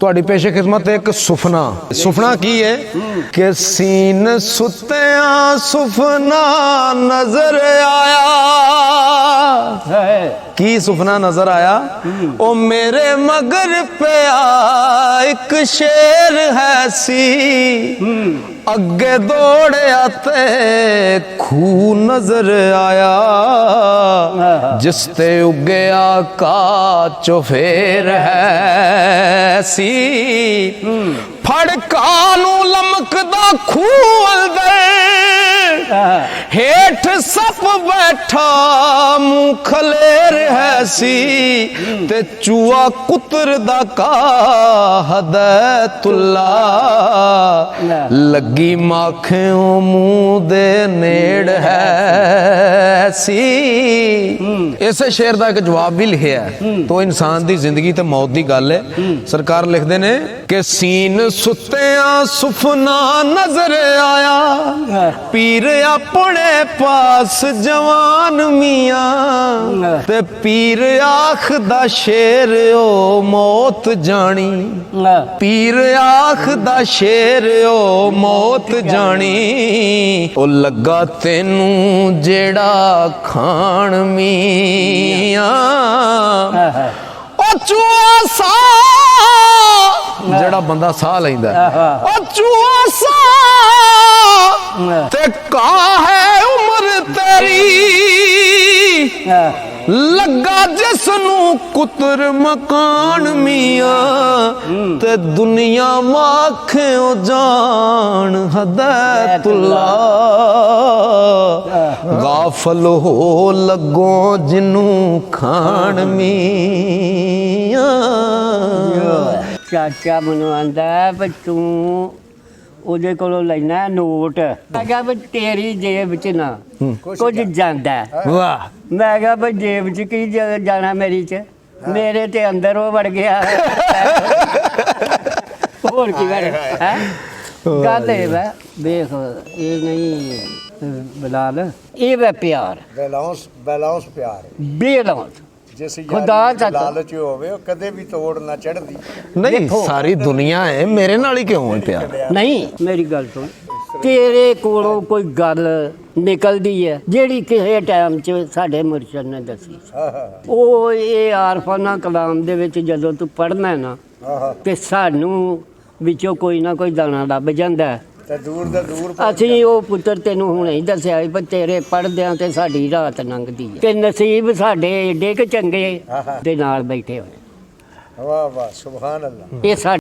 ਤੁਹਾਡੀ ਪੇਸ਼ੇ ਖਿਦਮਤ ਇੱਕ ਸੁਪਨਾ। ਸੁਪਨਾ ਕੀ ਹੈ ਕਿ ਸੀਨ ਸੁੱਤਿਆਂ ਸੁਪਨਾ ਨਜ਼ਰ ਆਇਆ। ਕੀ ਸੁਪਨਾ ਨਜ਼ਰ ਆਇਆ? ਉਹ ਮੇਰੇ ਮਗਰ ਪਿਆ ਇੱਕ ਸ਼ੇਰ ਹੈ ਸੀ, ਅੱਗੇ ਦੌੜਿਆ ਤੇ ਖੂਹ ਨਜ਼ਰ ਆਇਆ, ਜਿਸ ਤੇ ਉੱਗਿਆ ਕਾ ਚੁਫੇਰ ਹੈ ਸੀ। ਫੜਕਾ ਨੂੰ ਲਮਕਦਾ ਖੂਹ ਅੰਦਰ, ਹੇਠ ਸੱਪ ਬੈਠਾ ਮੂੰਹ ਖਲੇਰ ਹੈ ਸੀ, ਤੇ ਚੂਆ ਕੁਤਰਦਾ ਕਾ ਹਦੈਤੁੱਲਾ, ਲੱਗੀ ਮਾਖਿਓ ਮੂੰਹ ਦੇ ਨੇੜ ਹੈ ਸੀ। ਇਸੇ ਸ਼ੇਰ ਦਾ ਇੱਕ ਜਵਾਬ ਵੀ ਲਿਖਿਆ ਤੋ ਇਨਸਾਨ ਦੀ ਜ਼ਿੰਦਗੀ ਤੇ ਮੌਤ ਦੀ ਗੱਲ ਹੈ। ਸਰਕਾਰ ਲਿਖਦੇ ਨੇ ਕਿ ਸੀਨ ਸੁੱਤਿਆਂ ਸੁਪਨਾ ਨਜ਼ਰ ਆਇਆ, ਪੀਰ ਆਪਣੇ ਪਾਸ ਜਵਾਨ ਮੀਆਂ, ਤੇ ਪੀਰ ਆਖਦਾ ਸ਼ੇਰ ਓ ਮੌਤ ਜਾਣੀ, ਪੀਰ ਆਖਦਾ ਸ਼ੇਰ ਓ ਮੌਤ ਜਾਣੀ, ਉਹ ਲੱਗਾ ਤੈਨੂੰ ਜਿਹੜਾ ਖਾਣ ਮੀਆਂ। ਉਹ ਚੂਆ ਸਾ ਜਿਹੜਾ ਬੰਦਾ ਸਾਹ ਲੈਂਦਾ, ਉਹ ਚੂਆ ਸਾ ਤੇ ਕਾ ਹੈ ਉਮਰ ਤੇਰੀ, ਲੱਗਾ ਜਿਸ ਨੂੰ ਕੁਤਰ ਮਕਾਨ ਮੀਆਂ, ਤੇ ਦੁਨੀਆ ਮਾਖਿਓ ਜਾਣ ਹਦੈਤੁੱਲਾ, ਗਾਫਲ ਹੋ ਲੱਗੋ ਜਿਹਨੂੰ ਖਾਣ ਮੀਆਂ। ਚਾਚਾ ਮੈਨੂੰ ਆਂਦਾ ਵੀ ਤੂੰ ਉਹਦੇ ਕੋਲੋਂ ਲੈਣਾ ਨੋਟ। ਮੈਂ ਕਿਹਾ ਵੀ ਤੇਰੀ ਜੇਬ 'ਚ ਨਾ ਕੁਝ ਜਾਂਦਾ। ਵਾਹ। ਮੈਂ ਕਿਹਾ ਵੀ ਜੇਬ 'ਚ ਕੀ ਜਾਣਾ ਮੇਰੀ 'ਚ, ਮੇਰੇ ਤੇ ਅੰਦਰ ਉਹ ਵੜ ਗਿਆ। ਹੋਰ ਕੀ ਕਰ ਹੈ ਗੱਲ ਇਹ ਵਾ ਵੇਖ, ਇਹ ਨਹੀਂ ਬਲਾਲ, ਇਹ ਵਾ ਪਿਆਰ, ਬੈਲਾਂਸ ਪਿਆਰ ਬੇਲਾਂਸ। ਖੁਦਾ ਲਾਲਚ ਹੋਵੇ ਉਹ ਕਦੇ ਵੀ ਤੋੜ ਨਾ ਚੜਦੀ। ਨਹੀਂ ਸਾਰੀ ਦੁਨੀਆ ਹੈ, ਮੇਰੇ ਨਾਲ ਹੀ ਕਿਉਂ ਹੈ ਪਿਆਰ? ਨਹੀਂ ਮੇਰੀ ਗੱਲ ਸੁਣ, ਤੇਰੇ ਕੋਲੋਂ ਕੋਈ ਗੱਲ ਨਿਕਲਦੀ ਹੈ ਜਿਹੜੀ ਕਿਸੇ ਟਾਈਮ 'ਚ ਸਾਡੇ ਮੁਰਸ਼ਦ ਨੇ ਦੱਸੀ। ਉਹ ਇਹ ਆਰਫਾਨਾ ਕਲਾਮ ਦੇ ਵਿੱਚ ਜਦੋਂ ਤੂੰ ਪੜ੍ਹਨਾ ਨਾ ਤੇ ਸਾਨੂੰ ਵਿੱਚੋਂ ਕੋਈ ਨਾ ਕੋਈ ਦਾਣਾ ਲੱਭ ਜਾਂਦਾ। ਦੂਰ ਦਾ ਦੂਰ ਅਸੀਂ ਉਹ ਪੁੱਤਰ ਤੈਨੂੰ ਹੁਣੇ ਹੀ ਦੱਸਿਆ ਪਰ ਤੇਰੇ ਪੜ੍ਹਦਿਆਂ ਤੇ ਸਾਡੀ ਰਾਤ ਲੰਘਦੀ ਹੈ, ਤੇ ਨਸੀਬ ਸਾਡੇ ਏਡੇ ਕੁ ਚੰਗੇ ਦੇ ਨਾਲ ਬੈਠੇ ਹੋਏ। ਵਾਹ ਵਾਹ ਸੁਭਾਨ ਅੱਲਾਹ। ਇਹ